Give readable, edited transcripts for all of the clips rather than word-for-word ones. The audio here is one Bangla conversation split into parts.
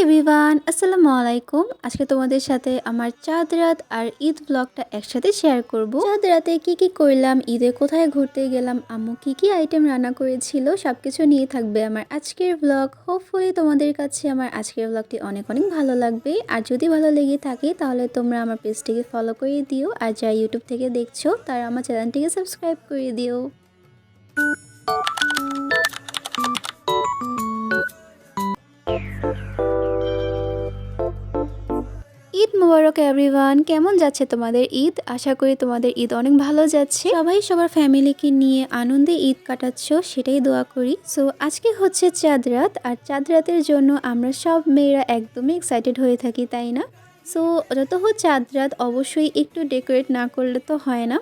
এভরিওয়ান, আসসালামু আলাইকুম। আজকে তোমাদের সাথে আমার চাঁদ রাত আর ঈদ ব্লগটা একসাথে শেয়ার করব। চাঁদ রাতে কি করলাম, ঈদে কোথায় ঘুরতে গেলাম, আম্মু কি আইটেম রান্না করেছিল, সবকিছু নিয়ে থাকবে আমার আজকের ব্লগ। হোপফুলি তোমাদের কাছে আমার আজকের ব্লগটি অনেক ভালো লাগবে। আর যদি ভালো লেগে থাকে তাহলে তোমরা আমার পেজটিকে ফলো করে দিও, আর যারা ইউটিউব থেকে দেখছো তারা আমার চ্যানেলটিকে সাবস্ক্রাইব করে দিও। ঈদ মোবারক এভরিওয়ান। কেমন যাচ্ছে তোমাদের ঈদ? আশা করি তোমাদের ঈদ অনেক ভালো যাচ্ছে। সবাই সবার ফ্যামিলিকে নিয়ে আনন্দে ঈদ কাটাচ্ছ, সেটাই দোয়া করি। সো আজকে হচ্ছে চাঁদ রাত, আর চাঁদ রাতের জন্য আমরা সব মেয়েরা একদমই এক্সাইটেড হয়ে থাকি, তাই না? সো যত হোক চাঁদ রাত অবশ্যই একটু ডেকোরেট না করলে তো হয় না।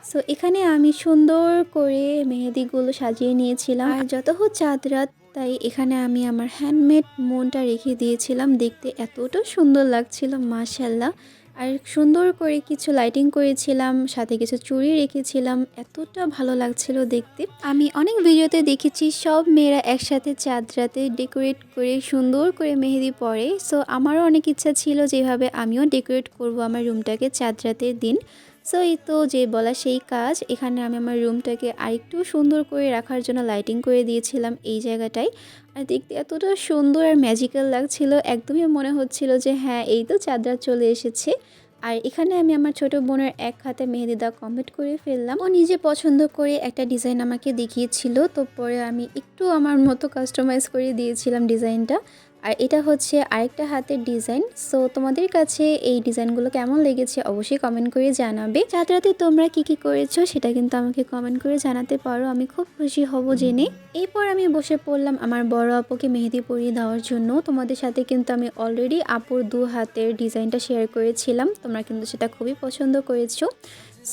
সো এখানে আমি সুন্দর করে মেহেদিগুলো সাজিয়ে নিয়েছিলাম, আর যত হোক চাঁদ রাত তাই এখানে আমি আমার হ্যান্ডমেড মনটা রেখে দিয়েছিলাম। দেখতে এতটা সুন্দর লাগছিল মাশাল্লাহ। আর সুন্দর করে কিছু লাইটিং করেছিলাম, সাথে কিছু চুড়ি রেখেছিলাম, এতটা ভালো লাগছিল দেখতে। আমি অনেক ভিডিওতে দেখেছি সব মেয়েরা একসাথে চাঁদ রাতে ডেকোরেট করে সুন্দর করে মেহেদি পরে। সো আমারও অনেক ইচ্ছা ছিল যেভাবে আমিও ডেকোরেট করব আমার রুমটাকে চাঁদ রাতের দিন। সো এই তো যে বলা সেই কাজ। এখানে আমি আমার রুমটাকে আরেকটু সুন্দর করে রাখার জন্য লাইটিং করে দিয়েছিলাম এই জায়গাটায়। আর দেখতে এতটা সুন্দর আর ম্যাজিক্যাল লাগছিল, একদমই মনে হচ্ছিল যে হ্যাঁ এই তো চাঁদ রাত চলে এসেছে। আর এখানে আমি আমার ছোট বোনের এক হাতে মেহেদি দেওয়া কমপ্লিট করে ফেললাম। ও নিজে পছন্দ করে একটা ডিজাইন আমাকে দেখিয়েছিল, তো পরে আমি একটু আমার মতো কাস্টমাইজ করে দিয়েছিলাম ডিজাইনটা। আর এটা হচ্ছে আরেকটা হাতের ডিজাইন। সো তোমাদের কাছে এই ডিজাইনগুলো কেমন লেগেছে অবশ্যই কমেন্ট করে জানাবে। চাঁদ রাতে তোমরা কি করেছো সেটা কিন্তু আমাকে কমেন্ট করে জানাতে পারো, আমি খুব খুশি হব জেনে। এরপর আমি বসে পড়লাম আমার বড় আপুকে মেহেদি পরিয়ে দেওয়ার জন্য। তোমাদের সাথে কিন্তু আমি অলরেডি আপুর দু হাতের ডিজাইনটা শেয়ার করেছিলাম, তোমরা কিন্তু সেটা খুবই পছন্দ করেছো।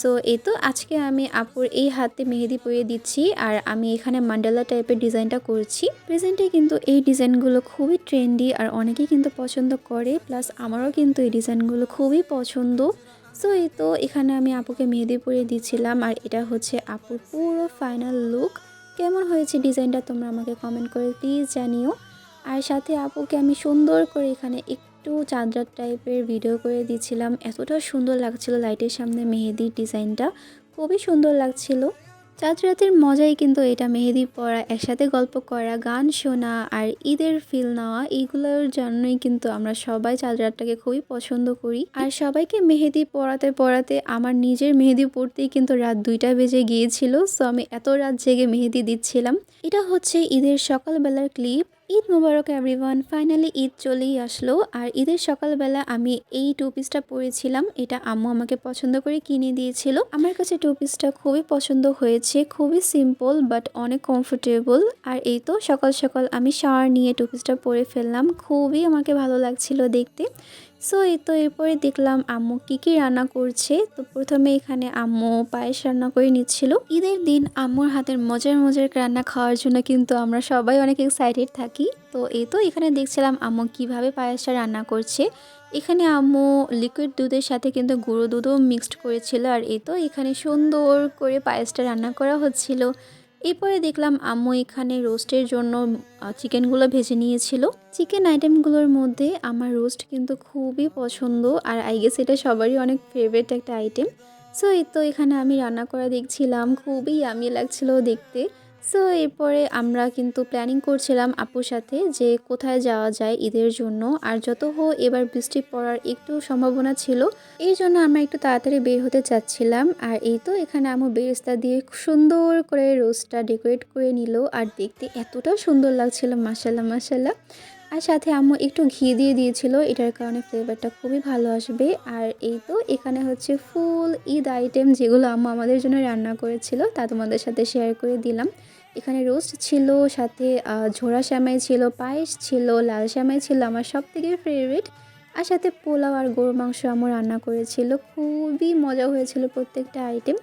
সো এই তো আজকে আমি আপুর এই হাতে মেহেদি পরিয়ে দিচ্ছি, আর আমি এখানে মান্ডালা টাইপের ডিজাইনটা করছি। প্রেজেন্টে কিন্তু এই ডিজাইনগুলো খুবই ট্রেন্ডি, আর অনেকেই কিন্তু পছন্দ করে, প্লাস আমারও কিন্তু এই ডিজাইনগুলো খুবই পছন্দ। সো এই তো এখানে আমি আপুকে মেহেদি পরিয়ে দিচ্ছিলাম, আর এটা হচ্ছে আপুর পুরো ফাইনাল লুক। কেমন হয়েছে ডিজাইনটা তোমরা আমাকে কমেন্ট করে প্লিজ জানিও। আর সাথে আপুকে আমি সুন্দর করে এখানে একটু চাঁদ রাত টাইপের ভিডিও করে দিচ্ছিলাম, এতটা সুন্দর লাগছিল লাইটের সামনে মেহেদির ডিজাইনটা, খুবই সুন্দর লাগছিল। চাঁদ রাতের মজাই কিন্তু এটা, মেহেদি পরা, একসাথে গল্প করা, গান শোনা আর ঈদের ফিল নেওয়া, এইগুলোর জন্যই কিন্তু আমরা সবাই চাঁদ রাতটাকে খুবই পছন্দ করি। আর সবাইকে মেহেদি পরাতে পরাতে আমার নিজের মেহেদি পড়তেই কিন্তু রাত 2টা বেজে গিয়েছিল। সো আমি এত রাত জেগে মেহেদি দিচ্ছিলাম। এটা হচ্ছে ঈদের সকালবেলার ক্লিপ। ঈদ মোবারক এভরিওয়ান। ফাইনালি ঈদ চলেই আসলো, আর ঈদের সকালবেলা আমি এই টু পিসটা পরেছিলাম। এটা আম্মু আমাকে পছন্দ করে কিনে দিয়েছিল। আমার কাছে টু পিসটা খুবই পছন্দ হয়েছে, খুবই সিম্পল বাট অনেক কমফোর্টেবল। আর এই তো সকাল সকাল আমি শাওয়ার নিয়ে টু পিসটা পরে ফেললাম, খুবই আমাকে ভালো লাগছিল দেখতে। সো এই তো এরপরে দেখলাম আম্মু কি রান্না করছে। তো প্রথমে এখানে আম্মু পায়েস রান্না করে নিচ্ছিল। ঈদের দিন আম্মুর হাতের মজার মজার রান্না খাওয়ার জন্য কিন্তু আমরা সবাই অনেক এক্সাইটেড থাকি। তো এই তো এখানে দেখছিলাম আম্মু কিভাবে পায়েসটা রান্না করছে। এখানে আম্মু লিকুইড দুধের সাথে কিন্তু গুঁড়ো দুধও মিক্সড করেছিল, আর এই তো এখানে সুন্দর করে পায়েসটা রান্না করা হচ্ছিল। এরপরে দেখলাম আম্মু এখানে রোস্টের জন্য চিকেনগুলো ভেজে নিয়েছিল। চিকেন আইটেমগুলোর মধ্যে আমার রোস্ট কিন্তু খুবই পছন্দ, আর আই গেস এটা সবারই অনেক ফেভারিট একটা আইটেম। সো এই তো এখানে আমি রান্না করা দেখছিলাম, খুবই ইয়ামি লাগছিল দেখতে। সো এরপরে আমরা কিন্তু প্ল্যানিং করছিলাম আপুর সাথে যে কোথায় যাওয়া যায় ঈদের জন্য। আর যত হোক এবার বৃষ্টি পড়ার একটু সম্ভাবনা ছিল, এই জন্য আমরা একটু তাড়াতাড়ি বের হতে চাচ্ছিলাম। আর এই তো এখানে আমু বেরেস্তা দিয়ে সুন্দর করে রোস্টটা ডেকোরেট করে নিল, আর দেখতে এতটা সুন্দর লাগছিল মাশাল্লাহ মাশাল্লাহ। আর সাথে আম্মু একটু ঘি দিয়ে দিয়েছিল, এটার কারণে ফ্লেভারটা খুবই ভালো আসবে। আর এই তো এখানে হচ্ছে ফুল ঈদ আইটেম যেগুলো আম্মু আমাদের জন্য রান্না করেছিল তা তোমাদের সাথে শেয়ার করে দিলাম। এখানে রোস্ট ছিল, সাথে ঝোড়া সেমাই ছিল, পায়েস ছিল, লাল সেমাই ছিল আমার সব থেকে ফেভারিট, আর সাথে পোলাও আর গরুর মাংস আম্মু রান্না করেছিল। খুবই মজা হয়েছিল প্রত্যেকটা আইটেম।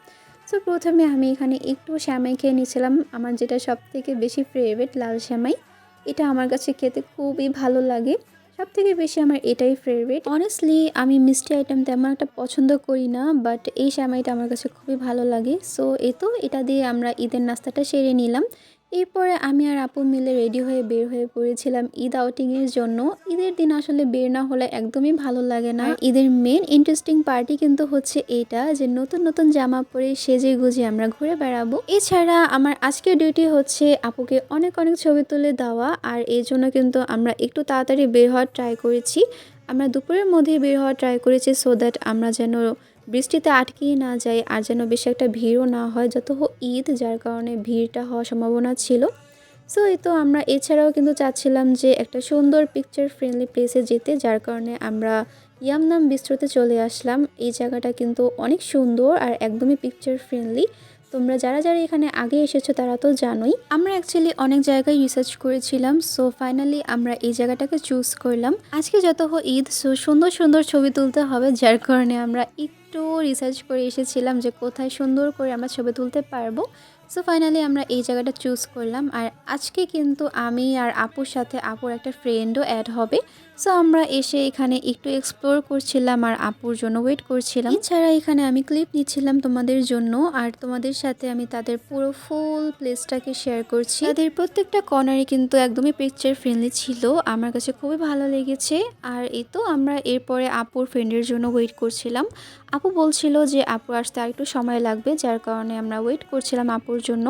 সো প্রথমে আমি এখানে একটু সেমাই খেয়ে নিয়েছিলাম, আমার যেটা সব থেকে বেশি ফেভারিট লাল সেমাই। এটা আমার কাছে খেতে খুবই ভালো লাগে, সব থেকে বেশি আমার এটাই ফেভারিট। অনেস্টলি আমি মিষ্টি আইটেম তেমন একটা পছন্দ করি না, বাট এই সেমাইটা আমার কাছে খুবই ভালো লাগে। সো এই তো এটা দিয়ে আমরা ঈদের নাস্তাটা সেরে নিলাম। এরপরে আমি আর আপু মিলে রেডি হয়ে বের হয়ে পড়েছিলাম ঈদ আউটিংয়ের জন্য। ঈদের দিন আসলে বের না হলে একদমই ভালো লাগে না। ঈদের মেন ইন্টারেস্টিং পার্টি কিন্তু হচ্ছে এটা যে নতুন নতুন জামা পরে সেজে গুজে আমরা ঘুরে বেড়াবো। এছাড়া আমার আজকের ডিউটি হচ্ছে আপুকে অনেক অনেক ছবি তুলে দেওয়া, আর এই জন্য কিন্তু আমরা একটু তাড়াতাড়ি বের হওয়ার ট্রাই করেছি। আমরা দুপুরের মধ্যেই বের হওয়ার ট্রাই করেছি সো দ্যাট আমরা যেন বৃষ্টিতে আটকেই না যাই আর যেন বেশি একটা ভিড়ও না হয়, যত ঈদ যার কারণে ভিড়টা হওয়ার সম্ভাবনা ছিল। সো এই তো আমরা এছাড়াও কিন্তু চাচ্ছিলাম যে একটা সুন্দর পিকচার ফ্রেন্ডলি প্লেসে যেতে, যার কারণে আমরা ইয়ামনাম বিস্ট্রোতে চলে আসলাম। এই জায়গাটা কিন্তু অনেক সুন্দর আর একদমই পিকচার ফ্রেন্ডলি। তোমরা যারা যারা এখানে আগে এসেছো তারা তো জানোই। আমরা অ্যাকচুয়ালি অনেক জায়গায় রিসার্চ করেছিলাম, সো ফাইনালি আমরা এই জায়গাটাকে চুজ করলাম। আজকে যত ঈদ, সো সুন্দর সুন্দর ছবি তুলতে হবে, যার কারণে আমরা একটু রিসার্চ করে এসেছিলাম যে কোথায় সুন্দর করে আমরা ছবি তুলতে পারবো। সো ফাইনালি আমরা এই জায়গাটা চুজ করলাম। আর আজকে কিন্তু আমি আর আপুর সাথে আপুর একটা ফ্রেন্ডও অ্যাড হবে। সো আমরা এসে এখানে একটু এক্সপ্লোর করছিলাম আর আপুর জন্য ওয়েট করছিলাম। এছাড়া এখানে আমি ক্লিপ নিচ্ছিলাম তোমাদের জন্য, আর তোমাদের সাথে আমি তাদের পুরো ফুল প্লেসটাকে শেয়ার করছি। তাদের প্রত্যেকটা কর্নারই কিন্তু একদমই পিকচার ফ্রেন্ডলি ছিল, আমার কাছে খুবই ভালো লেগেছে। আর এই তো আমরা এরপরে আপুর ফ্রেন্ডের জন্য ওয়েট করছিলাম। আপু বলছিল যে আপু আসতে আর একটু সময় লাগবে, যার কারণে আমরা ওয়েট করছিলাম আপুর জন্য।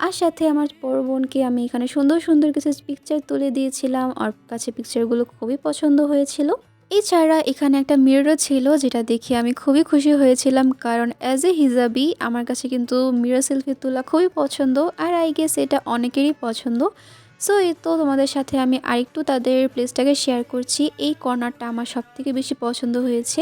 আর সাথে আমার বড় বোনকে আমি এখানে সুন্দর সুন্দর কিছু পিকচার তুলে দিয়েছিলাম, ওর কাছে পিকচারগুলো খুবই পছন্দ হয়েছিল। এছাড়া এখানে একটা মিররও ছিল, যেটা দেখে আমি খুবই খুশি হয়েছিলাম, কারণ অ্যাজ এ হিজাবি আমার কাছে কিন্তু মিরর সেলফি তোলা খুবই পছন্দ, আর আই গেস এটা অনেকেরই পছন্দ। সো এই তো তোমাদের সাথে আমি আরেকটু তাদের প্লেসটাকে শেয়ার করছি। এই কর্নারটা আমার সবথেকে বেশি পছন্দ হয়েছে,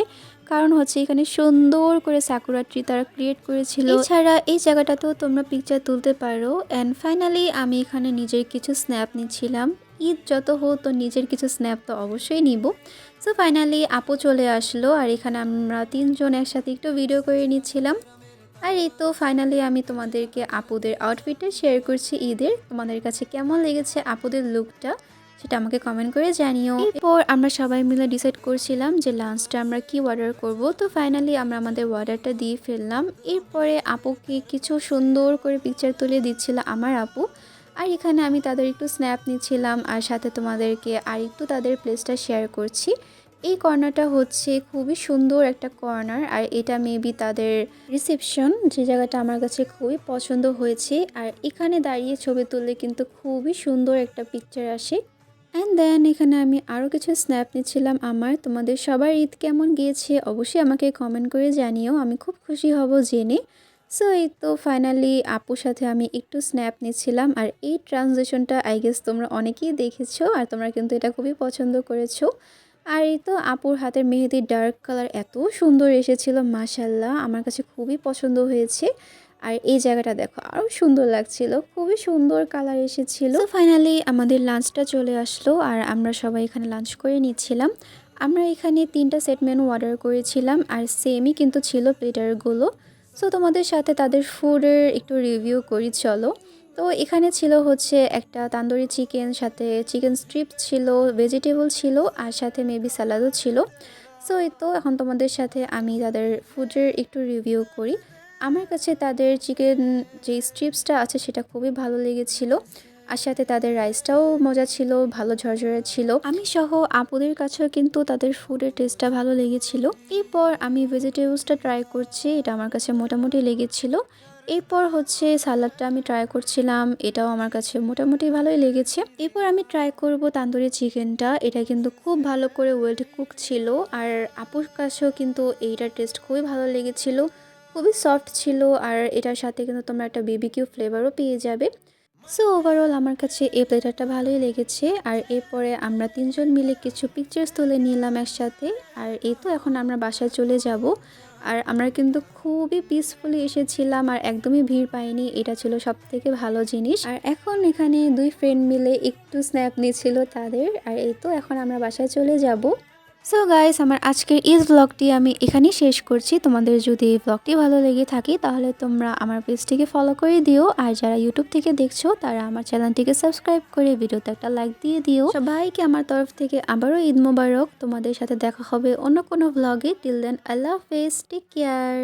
কারণ হচ্ছে এখানে সুন্দর করে সাকুরা ট্রি তারা ক্রিয়েট করেছিল। এছাড়া এই জায়গাটাতেও তোমরা পিকচার তুলতে পারো। অ্যান্ড ফাইনালি আমি এখানে নিজের কিছু স্ন্যাপ নিচ্ছিলাম। ঈদ যত হোক তো নিজের কিছু স্ন্যাপ তো অবশ্যই নিব। সো ফাইনালি আপু চলে আসলো, আর এখানে আমরা তিনজন একসাথে একটু ভিডিও করে নিচ্ছিলাম। আর এই তো ফাইনালি আমি তোমাদেরকে আপুদের আউটফিটটা শেয়ার করছি ঈদের। তোমাদের কাছে কেমন লেগেছে আপুদের লুকটা সেটা আমাকে কমেন্ট করে জানিও। এরপর আমরা সবাই মিলে ডিসাইড করছিলাম যে লাঞ্চটা আমরা কি অর্ডার করব। তো ফাইনালি আমরা আমাদের অর্ডারটা দিয়ে ফেললাম। এরপরে আপুকে কিছু সুন্দর করে পিকচার তুলে দিচ্ছিল আমার আপু, আর এখানে আমি তাদের একটু স্ন্যাপ নিচ্ছিলাম, আর সাথে তোমাদেরকে আর একটু তাদের প্লেসটা শেয়ার করছি। এই কর্নারটা হচ্ছে খুবই সুন্দর একটা কর্নার, আর এটা মেবি তাদের রিসেপশন, যে জায়গাটা আমার কাছে খুবই পছন্দ হয়েছে। আর এখানে দাঁড়িয়ে ছবি তুললে কিন্তু খুবই সুন্দর একটা পিকচার আসে। অ্যান্ড দেন এখানে আমি আরও কিছু স্ন্যাপ নিচ্ছিলাম আমার। তোমাদের সবার ঈদ কেমন গিয়েছে অবশ্যই আমাকে কমেন্ট করে জানিও, আমি খুব খুশি হব জেনে। সো এই তো ফাইনালি আপুর সাথে আমি একটু স্ন্যাপ নিচ্ছিলাম, আর এই ট্রানজিশনটা আই গেস তোমরা অনেকেই দেখেছো, আর তোমরা কিন্তু এটা খুবই পছন্দ করেছো। আর এই তো আপুর হাতের মেহেদির ডার্ক কালার এত সুন্দর এসেছিল, মাশাল্লাহ আমার কাছে খুবই পছন্দ হয়েছে। আর এই জায়গাটা দেখো আরও সুন্দর লাগছিল, খুবই সুন্দর কালার এসেছিল। ফাইনালি আমাদের লাঞ্চটা চলে আসলো, আর আমরা সবাই এখানে লাঞ্চ করে নিচ্ছিলাম। আমরা এখানে 3টা সেট মেনু অর্ডার করেছিলাম, আর সেমই কিন্তু ছিল প্লেটারগুলো। সো তোমাদের সাথে তাদের ফুডের একটু রিভিউ করি চলো। তো এখানে ছিল হচ্ছে একটা তান্দুরি চিকেন, সাথে চিকেন স্ট্রিপ ছিল, ভেজিটেবল ছিল, আর সাথে মেবি স্যালাডও ছিল। সো এই তো এখন তোমাদের সাথে আমি তাদের ফুডের একটু রিভিউ করি। আমার কাছে তাদের চিকেন যে স্ট্রিপসটা আছে সেটা খুবই ভালো লেগেছিল, আর সাথে তাদের রাইসটাও মজা ছিল, ভালো ঝরঝরে ছিল। আমি সহ আপুদের কাছেও কিন্তু তাদের ফুডের টেস্টটা ভালো লেগেছিল। এরপর আমি ভেজিটেবলসটা ট্রাই করছি, এটা আমার কাছে মোটামুটি লেগেছিল। এরপর হচ্ছে সালাডটা আমি ট্রাই করছিলাম, এটাও আমার কাছে মোটামুটি ভালোই লেগেছে। এরপর আমি ট্রাই করব তান্দুরি চিকেনটা, এটা কিন্তু খুব ভালো করে ওয়েল কুক ছিল, আর আপুর কাছেও কিন্তু এইটার টেস্ট খুবই ভালো লেগেছিল, খুবই সফট ছিল, আর এটার সাথে কিন্তু তোমরা একটা বিবিকিউ ফ্লেভারও পেয়ে যাবে। সো ওভারঅল আমার কাছে এই প্লেটারটা ভালোই লেগেছে। আর এরপরে আমরা তিনজন মিলে কিছু পিকচার্স তুলে নিলাম একসাথে। আর এই তো এখন আমরা বাসায় চলে যাব। আর আমরা কিন্তু খুবই পিসফুলি এসেছিলাম, আর একদমই ভিড় পাইনি, এটা ছিল সবথেকে ভালো জিনিস। আর এখন এখানে 2 ফ্রেন্ড মিলে একটু স্ন্যাপ নিয়েছিল তাদের। আর এই তো এখন আমরা বাসায় চলে যাব। সো গাইস, আমার আজকের ঈদ ব্লগটি আমি এখানেই শেষ করছি। তোমাদের যদি এই ব্লগটি ভালো লেগে থাকে তাহলে তোমরা আমার পেজটিকে ফলো করে দিও, আর যারা ইউটিউব থেকে দেখছো তারা আমার চ্যানেলটিকে সাবস্ক্রাইব করে ভিডিওতে একটা লাইক দিয়ে দিও। সবাইকে আমার তরফ থেকে আবারও ঈদ মোবারক। তোমাদের সাথে দেখা হবে অন্য কোনো ব্লগে। টিল দেন আল্লাহ হাফেজ, টেক কেয়ার।